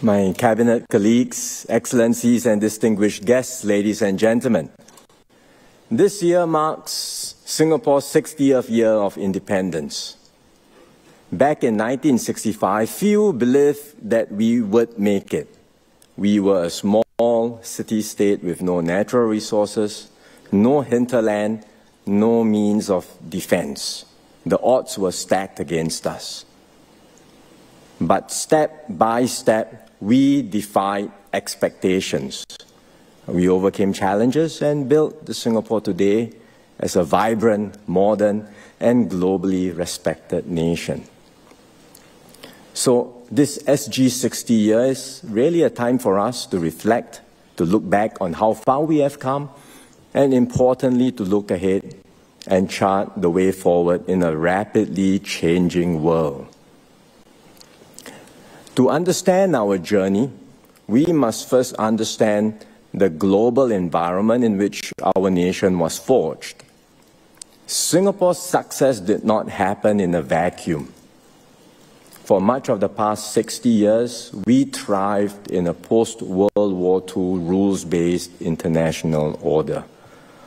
My cabinet colleagues, excellencies and distinguished guests, ladies and gentlemen. This year marks Singapore's 60th year of independence. Back in 1965, few believed that we would make it. We were a small city-state with no natural resources, no hinterland, no means of defense. The odds were stacked against us. But step by step, we defied expectations. We overcame challenges and built the Singapore today as a vibrant, modern, and globally respected nation. So this SG60 year is really a time for us to reflect, to look back on how far we have come, and importantly, to look ahead and chart the way forward in a rapidly changing world. To understand our journey, we must first understand the global environment in which our nation was forged. Singapore's success did not happen in a vacuum. For much of the past 60 years, we thrived in a post-World War II rules-based international order,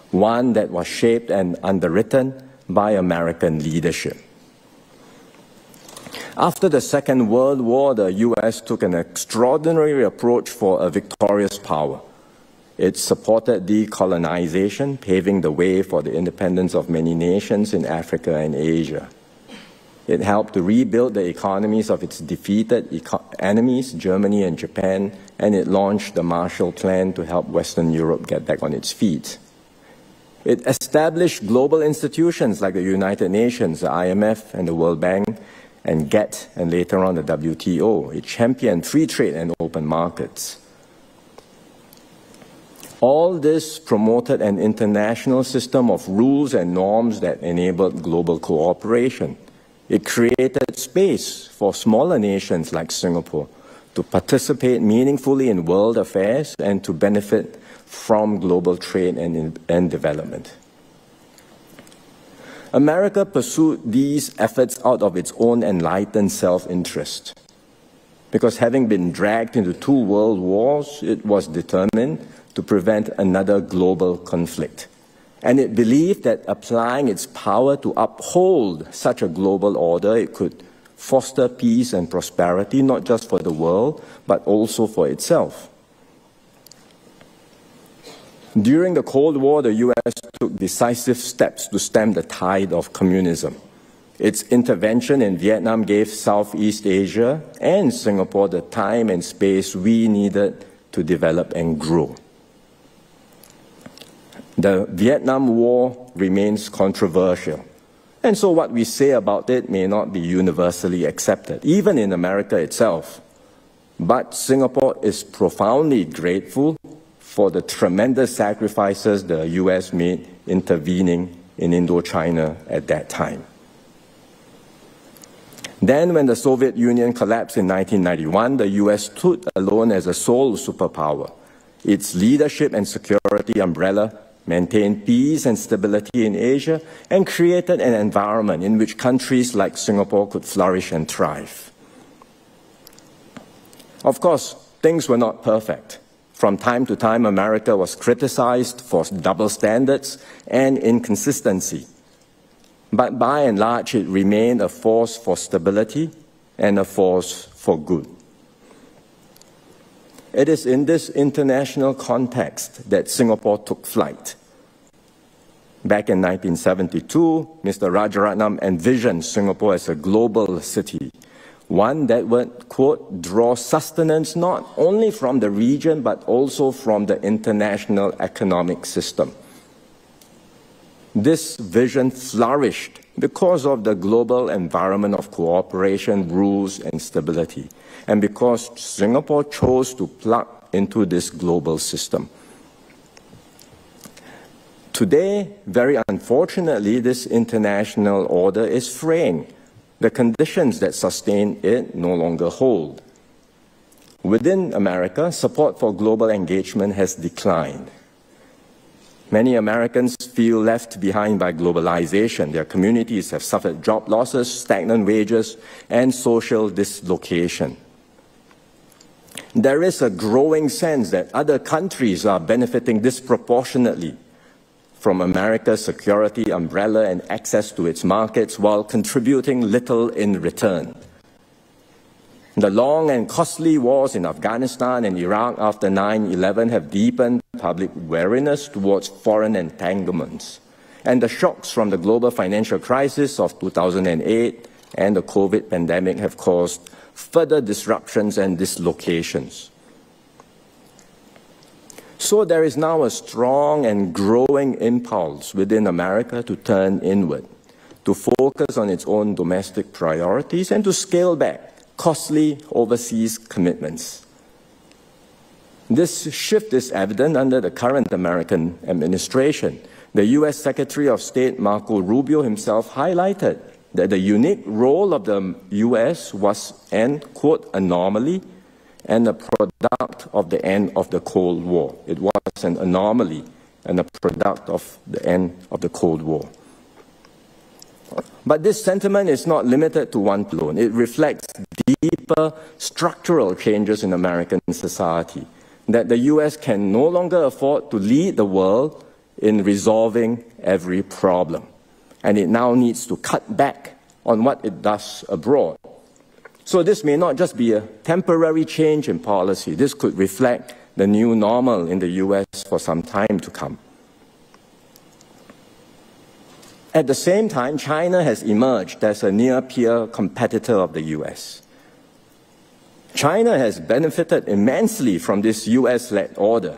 one that was shaped and underwritten by American leadership. After the Second World War, the U.S. took an extraordinary approach for a victorious power. It supported decolonization, paving the way for the independence of many nations in Africa and Asia. It helped to rebuild the economies of its defeated enemies, Germany and Japan, and it launched the Marshall Plan to help Western Europe get back on its feet. It established global institutions like the United Nations, the IMF, and the World Bank, and GATT, and later on the WTO. It championed free trade and open markets. All this promoted an international system of rules and norms that enabled global cooperation. It created space for smaller nations like Singapore to participate meaningfully in world affairs and to benefit from global trade and development. America pursued these efforts out of its own enlightened self-interest. Because having been dragged into 2 world wars, it was determined to prevent another global conflict. And it believed that applying its power to uphold such a global order, it could foster peace and prosperity, not just for the world, but also for itself. During the Cold War, the U.S. took decisive steps to stem the tide of communism. Its intervention in Vietnam gave Southeast Asia and Singapore the time and space we needed to develop and grow. The Vietnam War remains controversial, and so what we say about it may not be universally accepted, even in America itself. But Singapore is profoundly grateful for the tremendous sacrifices the U.S. made intervening in Indochina at that time. Then, when the Soviet Union collapsed in 1991, the U.S. stood alone as a sole superpower. Its leadership and security umbrella maintained peace and stability in Asia and created an environment in which countries like Singapore could flourish and thrive. Of course, things were not perfect. From time to time, America was criticized for double standards and inconsistency. But by and large, it remained a force for stability and a force for good. It is in this international context that Singapore took flight. Back in 1972, Mr. Rajaratnam envisioned Singapore as a global city, one that would, quote, draw sustenance not only from the region but also from the international economic system. This vision flourished because of the global environment of cooperation, rules, and stability, and because Singapore chose to plug into this global system. Today, very unfortunately, this international order is fraying. The conditions that sustain it no longer hold. Within America, support for global engagement has declined. Many Americans feel left behind by globalization. Their communities have suffered job losses, stagnant wages, and social dislocation. There is a growing sense that other countries are benefiting disproportionately from America's security umbrella and access to its markets while contributing little in return. The long and costly wars in Afghanistan and Iraq after 9/11 have deepened public wariness towards foreign entanglements. And the shocks from the global financial crisis of 2008 and the COVID pandemic have caused further disruptions and dislocations. So there is now a strong and growing impulse within America to turn inward, to focus on its own domestic priorities and to scale back costly overseas commitments. This shift is evident under the current American administration. The U.S. Secretary of State Marco Rubio himself highlighted that the unique role of the U.S. was an, quote, anomaly and a product of the end of the Cold War. It was an anomaly and a product of the end of the Cold War. But this sentiment is not limited to one alone. It reflects deeper structural changes in American society, that the U.S. can no longer afford to lead the world in resolving every problem. And it now needs to cut back on what it does abroad. So this may not just be a temporary change in policy. This could reflect the new normal in the U.S. for some time to come. At the same time, China has emerged as a near-peer competitor of the U.S. China has benefited immensely from this U.S.-led order.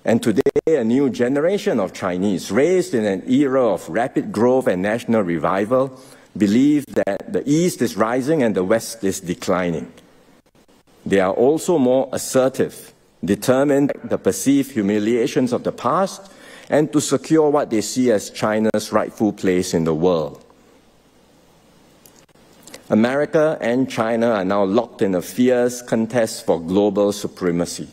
And today, a new generation of Chinese, raised in an era of rapid growth and national revival, believe that the East is rising and the West is declining. They are also more assertive, determined to the perceived humiliations of the past and to secure what they see as China's rightful place in the world. America and China are now locked in a fierce contest for global supremacy.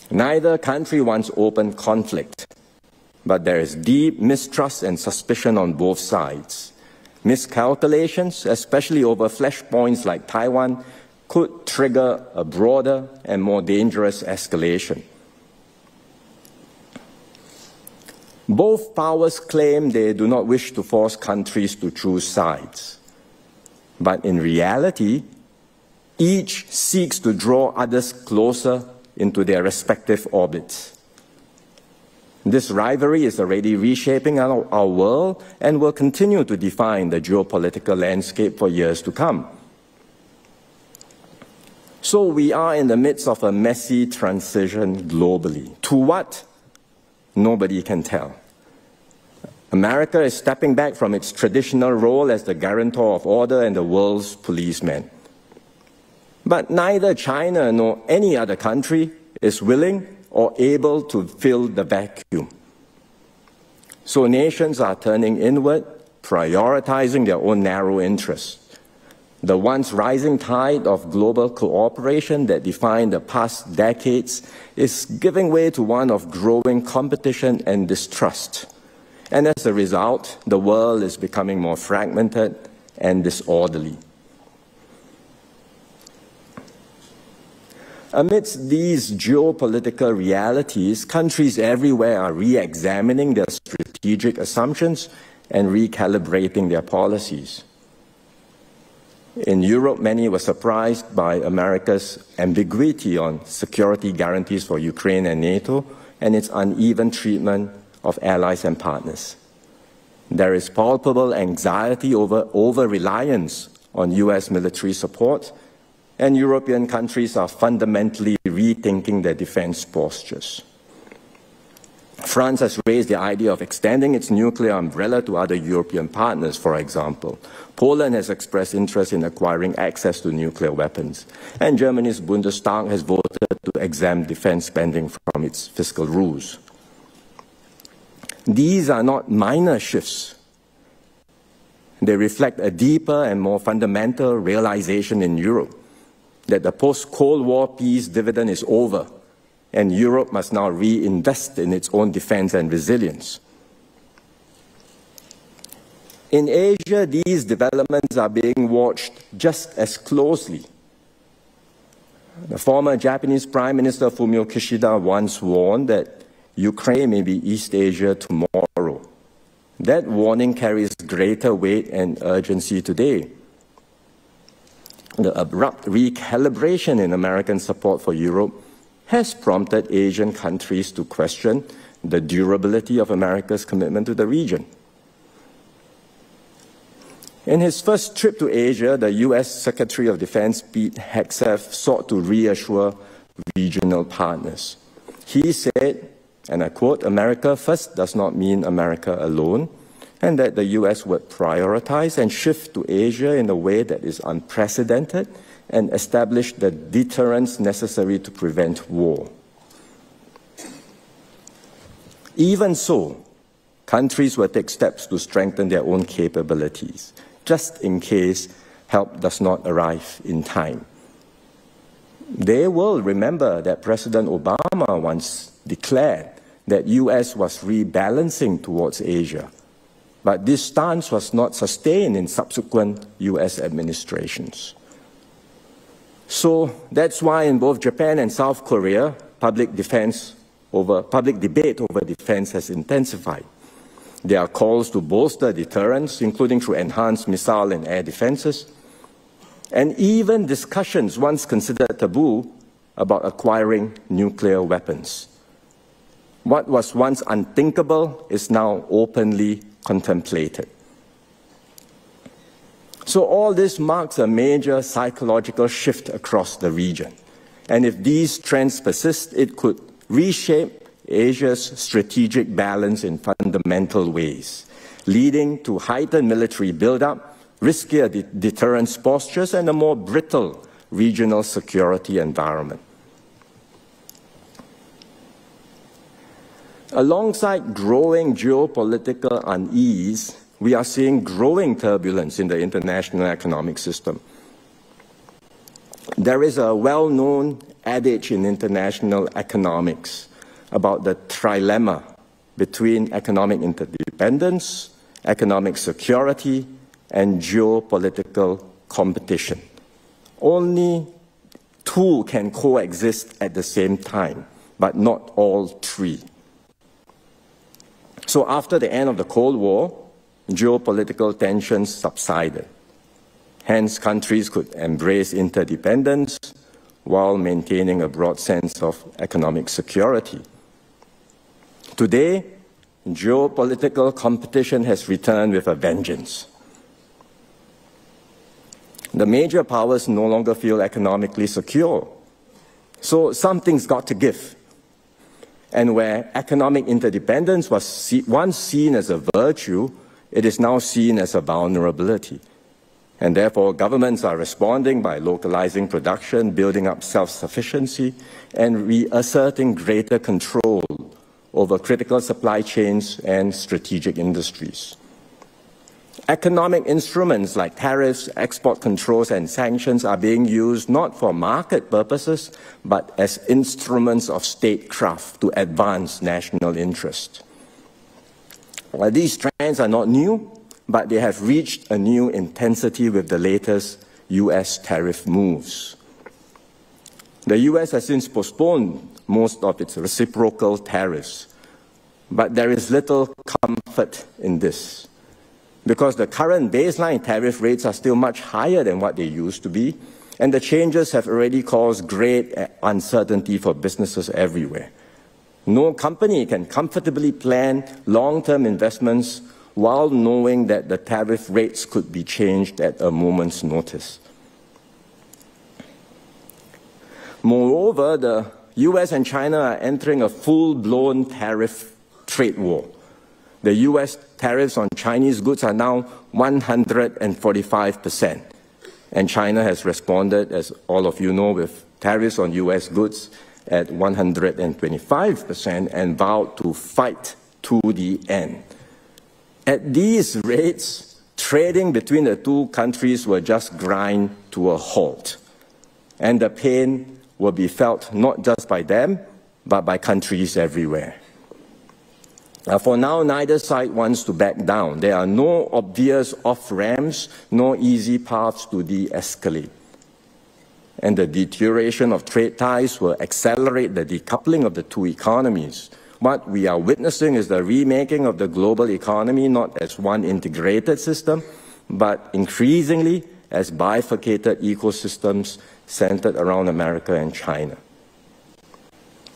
Neither country wants open conflict, but there is deep mistrust and suspicion on both sides. Miscalculations, especially over flashpoints like Taiwan, could trigger a broader and more dangerous escalation. Both powers claim they do not wish to force countries to choose sides. But in reality, each seeks to draw others closer into their respective orbits. This rivalry is already reshaping our world and will continue to define the geopolitical landscape for years to come. So we are in the midst of a messy transition globally. To what? Nobody can tell. America is stepping back from its traditional role as the guarantor of order and the world's policeman. But neither China nor any other country is willing or able to fill the vacuum. So nations are turning inward, prioritizing their own narrow interests. The once rising tide of global cooperation that defined the past decades is giving way to one of growing competition and distrust. And as a result, the world is becoming more fragmented and disorderly. Amidst these geopolitical realities, countries everywhere are re-examining their strategic assumptions and recalibrating their policies. In Europe, many were surprised by America's ambiguity on security guarantees for Ukraine and NATO and its uneven treatment of allies and partners. There is palpable anxiety over reliance on US military support, and European countries are fundamentally rethinking their defense postures. France has raised the idea of extending its nuclear umbrella to other European partners, for example. Poland has expressed interest in acquiring access to nuclear weapons. And Germany's Bundestag has voted to exempt defense spending from its fiscal rules. These are not minor shifts. They reflect a deeper and more fundamental realization in Europe that the post-Cold War peace dividend is over, and Europe must now reinvest in its own defense and resilience. In Asia, these developments are being watched just as closely. The former Japanese Prime Minister Fumio Kishida once warned that Ukraine may be East Asia tomorrow. That warning carries greater weight and urgency today. The abrupt recalibration in American support for Europe has prompted Asian countries to question the durability of America's commitment to the region. In his first trip to Asia, the U.S. Secretary of Defense Pete Hegseth sought to reassure regional partners. He said, and I quote, "America first does not mean America alone," and that the U.S. would prioritize and shift to Asia in a way that is unprecedented and establish the deterrence necessary to prevent war. Even so, countries will take steps to strengthen their own capabilities, just in case help does not arrive in time. They will remember that President Obama once declared that U.S. was rebalancing towards Asia, but this stance was not sustained in subsequent U.S. administrations. So that's why in both Japan and South Korea, public debate over defense has intensified. There are calls to bolster deterrence, including through enhanced missile and air defenses, and even discussions once considered taboo about acquiring nuclear weapons. What was once unthinkable is now openly contemplated. So all this marks a major psychological shift across the region. And if these trends persist, it could reshape Asia's strategic balance in fundamental ways, leading to heightened military buildup, riskier deterrence postures, and a more brittle regional security environment. Alongside growing geopolitical unease, we are seeing growing turbulence in the international economic system. There is a well-known adage in international economics about the trilemma between economic interdependence, economic security, and geopolitical competition. Only two can coexist at the same time, but not all three. So after the end of the Cold War, geopolitical tensions subsided. Hence, countries could embrace interdependence while maintaining a broad sense of economic security. Today, geopolitical competition has returned with a vengeance. The major powers no longer feel economically secure. So something's got to give. And where economic interdependence was once seen as a virtue, it is now seen as a vulnerability. And therefore, governments are responding by localizing production, building up self-sufficiency, and reasserting greater control over critical supply chains and strategic industries. Economic instruments like tariffs, export controls, and sanctions are being used not for market purposes, but as instruments of statecraft to advance national interest. Well, these trends are not new, but they have reached a new intensity with the latest U.S. tariff moves. The U.S. has since postponed most of its reciprocal tariffs, but there is little comfort in this, because the current baseline tariff rates are still much higher than what they used to be, and the changes have already caused great uncertainty for businesses everywhere. No company can comfortably plan long-term investments while knowing that the tariff rates could be changed at a moment's notice. Moreover, the US and China are entering a full-blown tariff trade war. The US tariffs on Chinese goods are now 145%. And China has responded, as all of you know, with tariffs on US goods at 125% and vowed to fight to the end. At these rates, trading between the two countries will just grind to a halt. And the pain will be felt not just by them, but by countries everywhere. For now, neither side wants to back down. There are no obvious off-ramps, no easy paths to de-escalate. and the deterioration of trade ties will accelerate the decoupling of the two economies. What we are witnessing is the remaking of the global economy not as one integrated system, but increasingly as bifurcated ecosystems centered around America and China.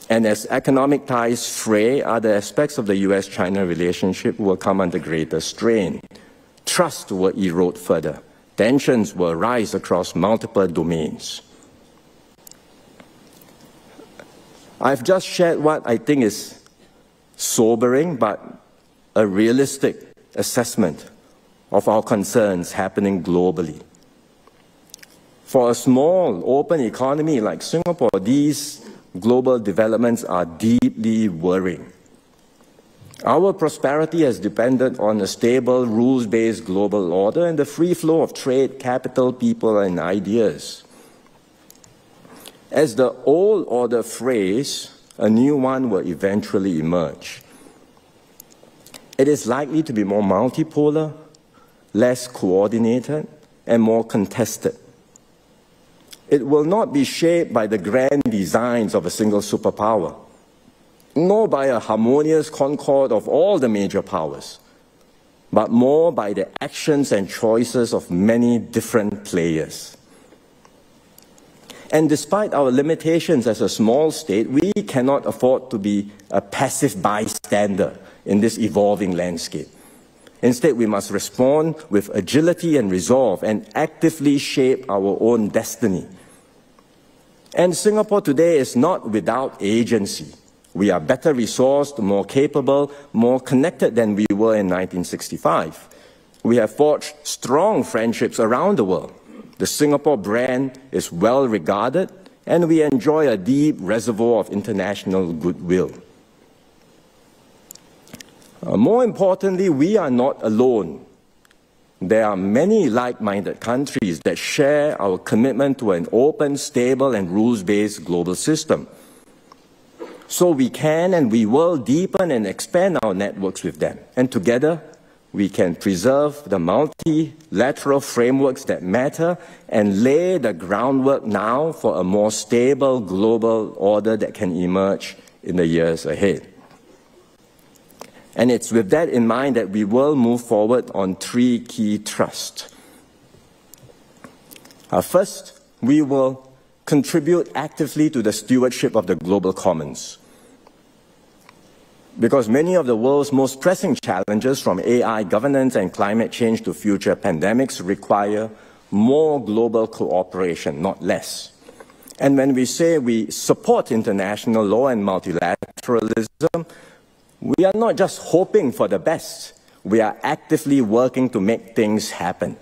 And as economic ties fray, other aspects of the US-China relationship will come under greater strain. Trust will erode further. Tensions will rise across multiple domains. I've just shared what I think is sobering but a realistic assessment of our concerns happening globally. For a small, open economy like Singapore, these global developments are deeply worrying. Our prosperity has depended on a stable, rules-based global order and the free flow of trade, capital, people, and ideas. As the old order frays, a new one will eventually emerge. It is likely to be more multipolar, less coordinated, and more contested. It will not be shaped by the grand designs of a single superpower, nor by a harmonious concord of all the major powers, but more by the actions and choices of many different players. And despite our limitations as a small state, we cannot afford to be a passive bystander in this evolving landscape. Instead, we must respond with agility and resolve and actively shape our own destiny. And Singapore today is not without agency. We are better resourced, more capable, more connected than we were in 1965. We have forged strong friendships around the world. The Singapore brand is well regarded, and we enjoy a deep reservoir of international goodwill. More importantly, we are not alone. There are many like-minded countries that share our commitment to an open, stable, and rules-based global system. So we can and we will deepen and expand our networks with them. And together, we can preserve the multilateral frameworks that matter and lay the groundwork now for a more stable global order that can emerge in the years ahead. And it's with that in mind that we will move forward on three key thrusts. First, we will contribute actively to the stewardship of the global commons. Because many of the world's most pressing challenges, from AI governance and climate change to future pandemics, require more global cooperation, not less. And when we say we support international law and multilateralism, we are not just hoping for the best. We are actively working to make things happen.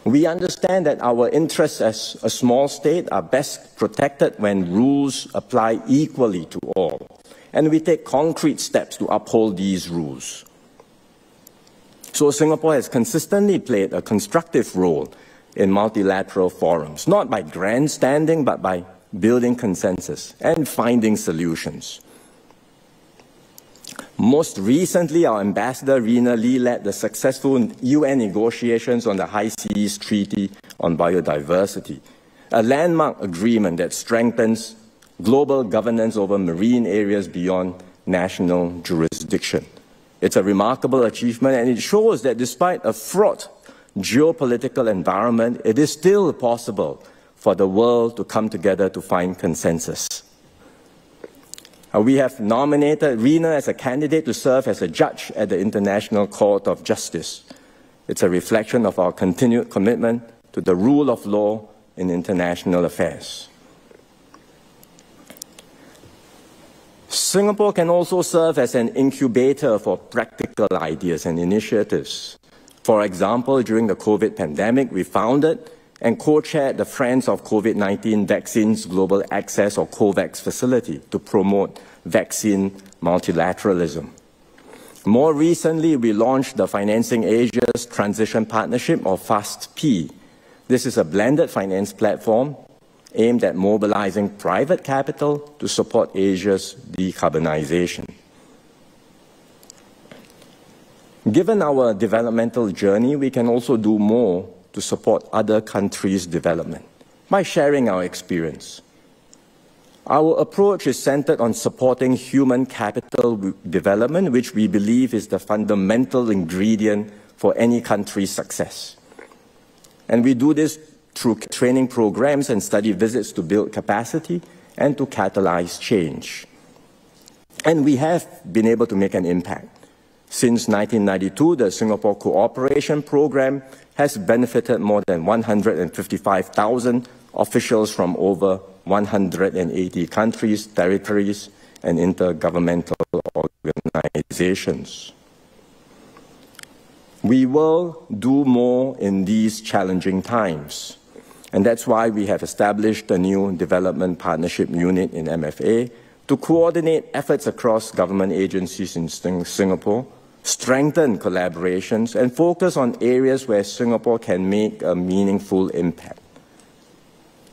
We understand that our interests as a small state are best protected when rules apply equally to all, and we take concrete steps to uphold these rules. So Singapore has consistently played a constructive role in multilateral forums, not by grandstanding, but by building consensus and finding solutions. Most recently, our ambassador, Rina Lee, led the successful UN negotiations on the High Seas Treaty on Biodiversity, a landmark agreement that strengthens global governance over marine areas beyond national jurisdiction. It's a remarkable achievement, and it shows that despite a fraught geopolitical environment, it is still possible for the world to come together to find consensus. We have nominated Rina as a candidate to serve as a judge at the International Court of Justice. It's a reflection of our continued commitment to the rule of law in international affairs. Singapore can also serve as an incubator for practical ideas and initiatives. For example, during the COVID pandemic, we founded and co-chaired the Friends of COVID-19 Vaccines Global Access, or COVAX, facility to promote vaccine multilateralism. More recently, we launched the Financing Asia's Transition Partnership, or FAST-P. This is a blended finance platform aimed at mobilizing private capital to support Asia's decarbonization. Given our developmental journey, we can also do more to support other countries' development by sharing our experience. Our approach is centered on supporting human capital development, which we believe is the fundamental ingredient for any country's success. And we do this through training programs and study visits to build capacity and to catalyze change. And we have been able to make an impact. Since 1992, the Singapore Cooperation Program has benefited more than 155,000 officials from over 180 countries, territories, and intergovernmental organizations. We will do more in these challenging times, and that's why we have established a new development partnership unit in MFA to coordinate efforts across government agencies in Singapore, strengthen collaborations, and focus on areas where Singapore can make a meaningful impact.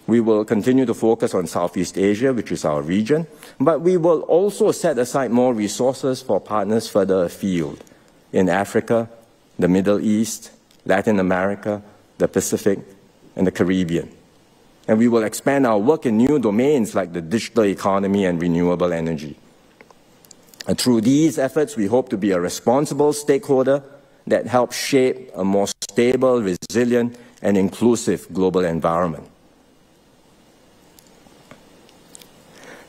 We will continue to focus on Southeast Asia, which is our region, but we will also set aside more resources for partners further afield in Africa, the Middle East, Latin America, the Pacific, and the Caribbean. And we will expand our work in new domains like the digital economy and renewable energy. And through these efforts, we hope to be a responsible stakeholder that helps shape a more stable, resilient, and inclusive global environment.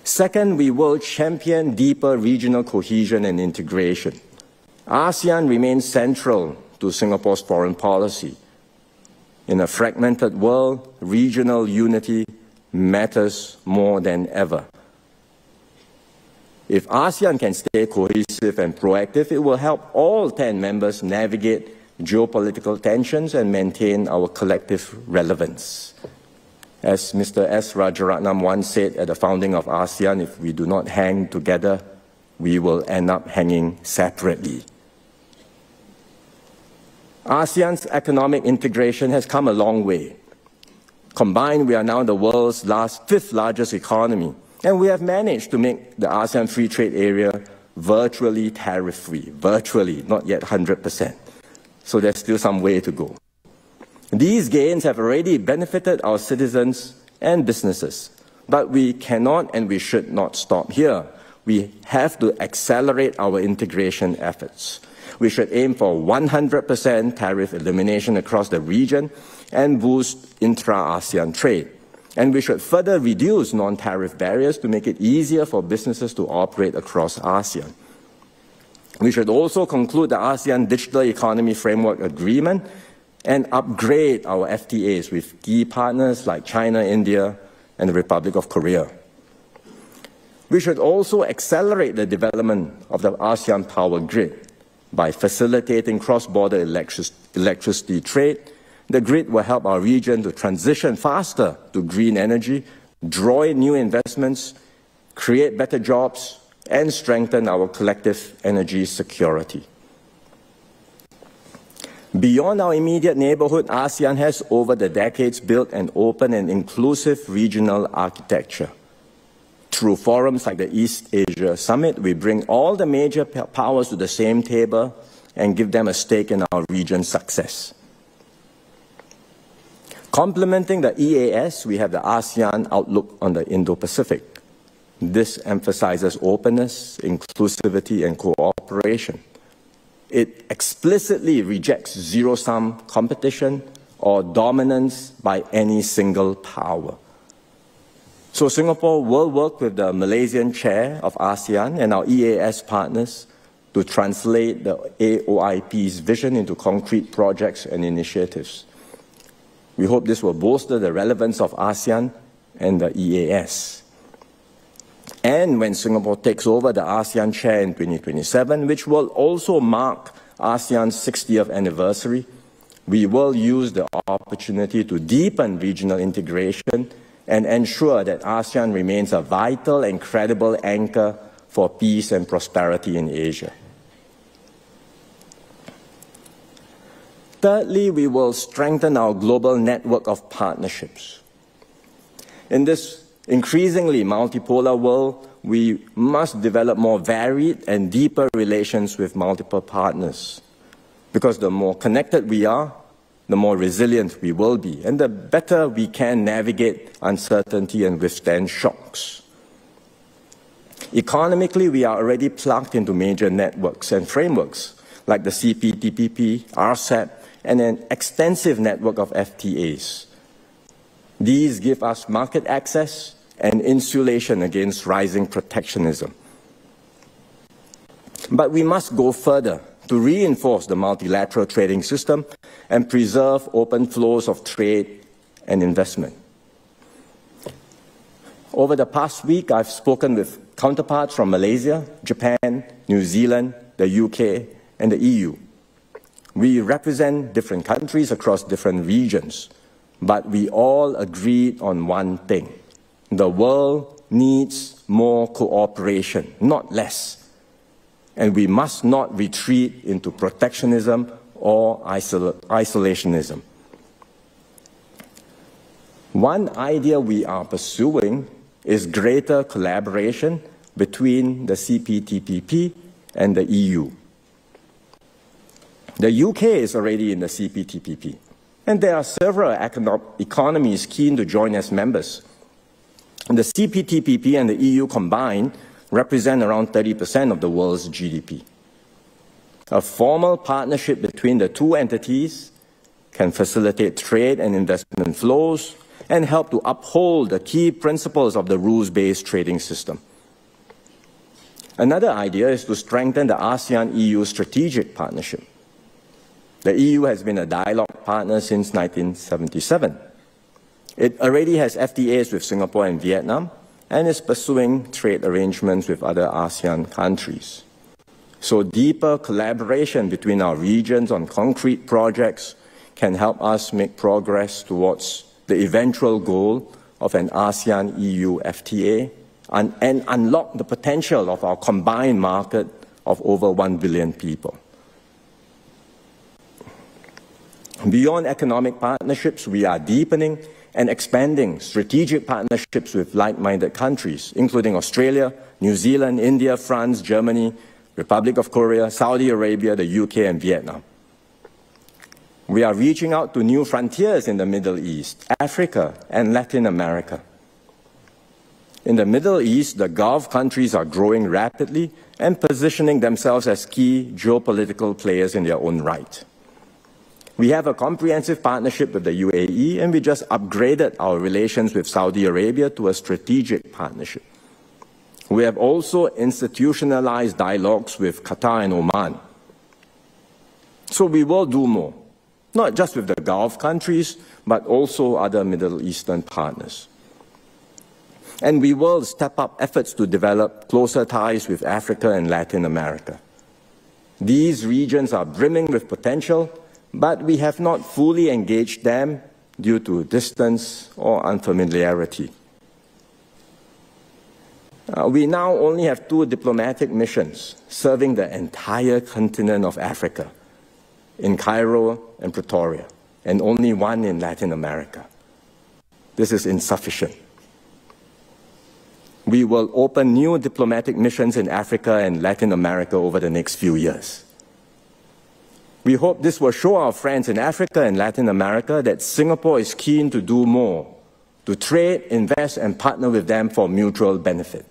Second, we will champion deeper regional cohesion and integration. ASEAN remains central to Singapore's foreign policy. In a fragmented world, regional unity matters more than ever. If ASEAN can stay cohesive and proactive, it will help all 10 members navigate geopolitical tensions and maintain our collective relevance. As Mr. S. Rajaratnam once said at the founding of ASEAN, if we do not hang together, we will end up hanging separately. ASEAN's economic integration has come a long way. Combined, we are now the world's fifth largest economy, and we have managed to make the ASEAN Free Trade Area virtually tariff-free. Virtually, not yet 100%. So there's still some way to go. These gains have already benefited our citizens and businesses, but we cannot and we should not stop here. We have to accelerate our integration efforts. We should aim for 100% tariff elimination across the region and boost intra-ASEAN trade. And we should further reduce non-tariff barriers to make it easier for businesses to operate across ASEAN. We should also conclude the ASEAN Digital Economy Framework Agreement and upgrade our FTAs with key partners like China, India, and the Republic of Korea. We should also accelerate the development of the ASEAN power grid by facilitating cross-border electricity trade. The grid will help our region to transition faster to green energy, draw in new investments, create better jobs, and strengthen our collective energy security. Beyond our immediate neighborhood, ASEAN has over the decades built an open and inclusive regional architecture. Through forums like the East Asia Summit, we bring all the major powers to the same table and give them a stake in our region's success. Complementing the EAS, we have the ASEAN Outlook on the Indo-Pacific. This emphasizes openness, inclusivity, and cooperation. It explicitly rejects zero-sum competition or dominance by any single power. So Singapore will work with the Malaysian chair of ASEAN and our EAS partners to translate the AOIP's vision into concrete projects and initiatives. We hope this will bolster the relevance of ASEAN and the EAS. And when Singapore takes over the ASEAN chair in 2027, which will also mark ASEAN's 60th anniversary, we will use the opportunity to deepen regional integration and ensure that ASEAN remains a vital and credible anchor for peace and prosperity in Asia. Thirdly, we will strengthen our global network of partnerships. In this increasingly multipolar world, we must develop more varied and deeper relations with multiple partners. Because the more connected we are, the more resilient we will be, and the better we can navigate uncertainty and withstand shocks. Economically, we are already plugged into major networks and frameworks like the CPTPP, RCEP, and an extensive network of FTAs. These give us market access and insulation against rising protectionism. But we must go further to reinforce the multilateral trading system and preserve open flows of trade and investment. Over the past week, I've spoken with counterparts from Malaysia, Japan, New Zealand, the UK, and the EU. We represent different countries across different regions, but we all agreed on one thing. The world needs more cooperation, not less. And we must not retreat into protectionism or isolationism. One idea we are pursuing is greater collaboration between the CPTPP and the EU. The UK is already in the CPTPP, and there are several economies keen to join as members. The CPTPP and the EU combined represent around 30% of the world's GDP. A formal partnership between the two entities can facilitate trade and investment flows and help to uphold the key principles of the rules-based trading system. Another idea is to strengthen the ASEAN-EU strategic partnership. The EU has been a dialogue partner since 1977. It already has FTAs with Singapore and Vietnam, and is pursuing trade arrangements with other ASEAN countries. So deeper collaboration between our regions on concrete projects can help us make progress towards the eventual goal of an ASEAN-EU FTA and unlock the potential of our combined market of over 1 billion people. Beyond economic partnerships, we are deepening and expanding strategic partnerships with like-minded countries, including Australia, New Zealand, India, France, Germany, Republic of Korea, Saudi Arabia, the UK, and Vietnam. We are reaching out to new frontiers in the Middle East, Africa, and Latin America. In the Middle East, the Gulf countries are growing rapidly and positioning themselves as key geopolitical players in their own right. We have a comprehensive partnership with the UAE, and we just upgraded our relations with Saudi Arabia to a strategic partnership. We have also institutionalized dialogues with Qatar and Oman. So we will do more, not just with the Gulf countries, but also other Middle Eastern partners. And we will step up efforts to develop closer ties with Africa and Latin America. These regions are brimming with potential, but we have not fully engaged them due to distance or unfamiliarity. We now only have 2 diplomatic missions serving the entire continent of Africa, in Cairo and Pretoria, and only 1 in Latin America. This is insufficient. We will open new diplomatic missions in Africa and Latin America over the next few years. We hope this will show our friends in Africa and Latin America that Singapore is keen to do more, to trade, invest, and partner with them for mutual benefit.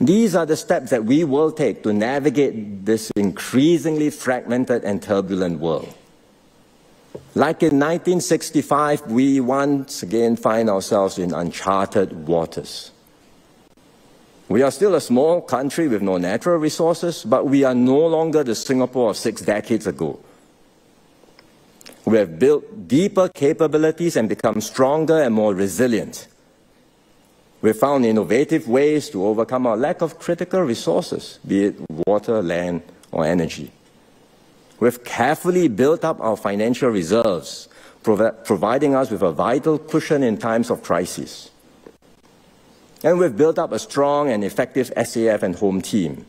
These are the steps that we will take to navigate this increasingly fragmented and turbulent world. Like in 1965, we once again find ourselves in uncharted waters. We are still a small country with no natural resources, but we are no longer the Singapore of 6 decades ago. We have built deeper capabilities and become stronger and more resilient. We've found innovative ways to overcome our lack of critical resources, be it water, land, or energy. We've carefully built up our financial reserves, providing us with a vital cushion in times of crisis. And we've built up a strong and effective SAF and home team.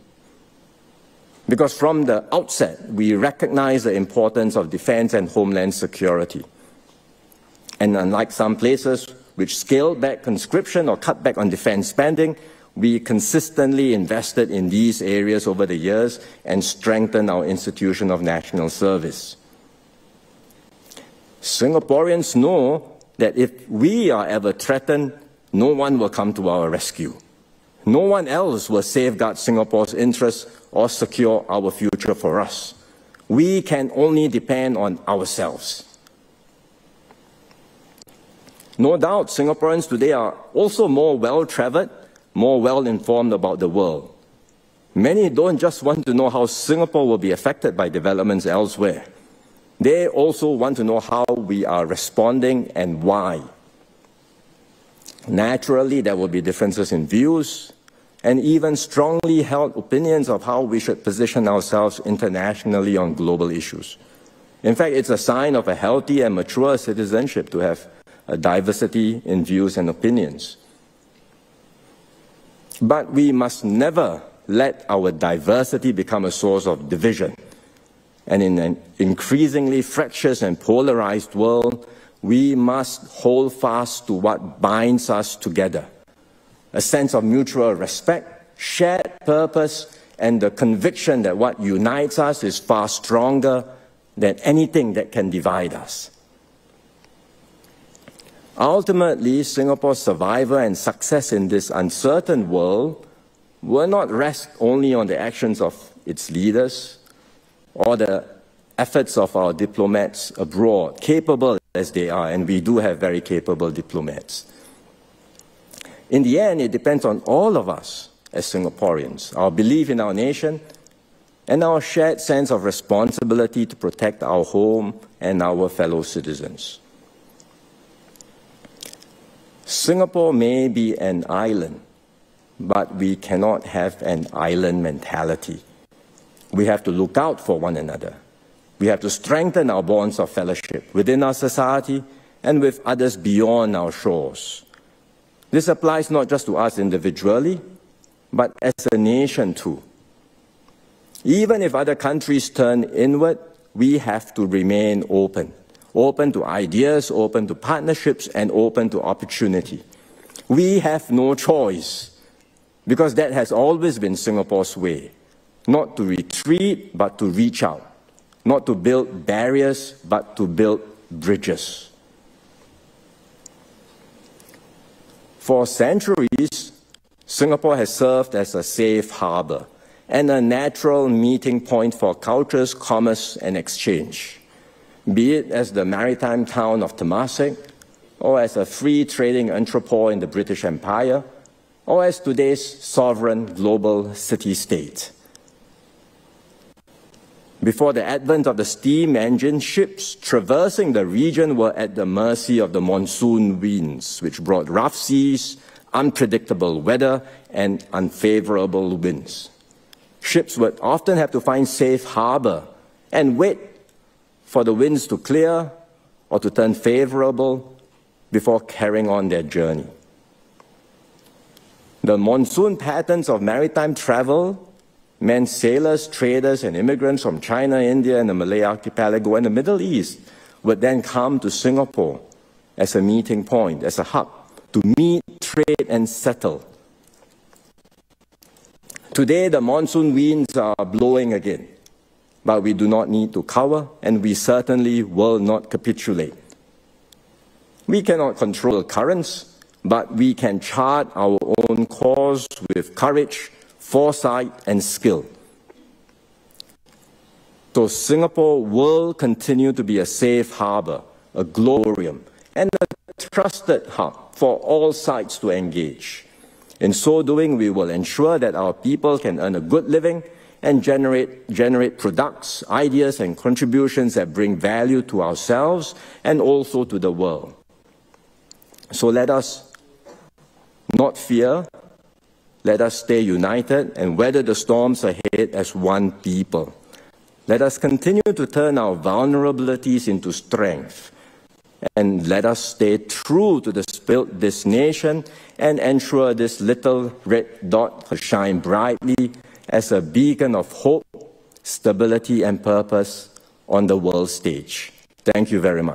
Because from the outset, we recognize the importance of defense and homeland security. And unlike some places which scaled back conscription or cut back on defense spending, we consistently invested in these areas over the years and strengthened our institution of national service. Singaporeans know that if we are ever threatened, no one will come to our rescue. No one else will safeguard Singapore's interests or secure our future for us. We can only depend on ourselves. No doubt, Singaporeans today are also more well-traveled, more well-informed about the world. Many don't just want to know how Singapore will be affected by developments elsewhere. They also want to know how we are responding and why. Naturally, there will be differences in views and even strongly held opinions of how we should position ourselves internationally on global issues. In fact, it's a sign of a healthy and mature citizenship to have a diversity in views and opinions. But we must never let our diversity become a source of division. And in an increasingly fractious and polarized world, we must hold fast to what binds us together: a sense of mutual respect, shared purpose, and the conviction that what unites us is far stronger than anything that can divide us. Ultimately, Singapore's survival and success in this uncertain world will not rest only on the actions of its leaders or the efforts of our diplomats abroad, capable as they are, and we do have very capable diplomats. In the end, it depends on all of us as Singaporeans, our belief in our nation, and our shared sense of responsibility to protect our home and our fellow citizens. Singapore may be an island, but we cannot have an island mentality. We have to look out for one another. We have to strengthen our bonds of fellowship within our society and with others beyond our shores. This applies not just to us individually, but as a nation too. Even if other countries turn inward, we have to remain open. Open to ideas, open to partnerships, and open to opportunity. We have no choice, because that has always been Singapore's way. Not to retreat, but to reach out. Not to build barriers, but to build bridges. For centuries, Singapore has served as a safe harbor and a natural meeting point for cultures, commerce, and exchange. Be it as the maritime town of Temasek, or as a free trading entrepôt in the British Empire, or as today's sovereign global city-state. Before the advent of the steam engine, ships traversing the region were at the mercy of the monsoon winds, which brought rough seas, unpredictable weather, and unfavorable winds. Ships would often have to find safe harbor and wait for the winds to clear or to turn favorable before carrying on their journey. The monsoon patterns of maritime travel meant sailors, traders, and immigrants from China, India, and the Malay archipelago and the Middle East would then come to Singapore as a meeting point, as a hub, to meet, trade, and settle. Today, the monsoon winds are blowing again, but we do not need to cower, and we certainly will not capitulate. We cannot control currents, but we can chart our own course with courage, foresight, and skill. So Singapore will continue to be a safe harbor, a glorium, and a trusted hub for all sides to engage. In so doing, we will ensure that our people can earn a good living and generate products, ideas, and contributions that bring value to ourselves and also to the world. So let us not fear. Let us stay united and weather the storms ahead as one people. Let us continue to turn our vulnerabilities into strength. And let us stay true to this nation and ensure this little red dot will shine brightly as a beacon of hope, stability, and purpose on the world stage. Thank you very much.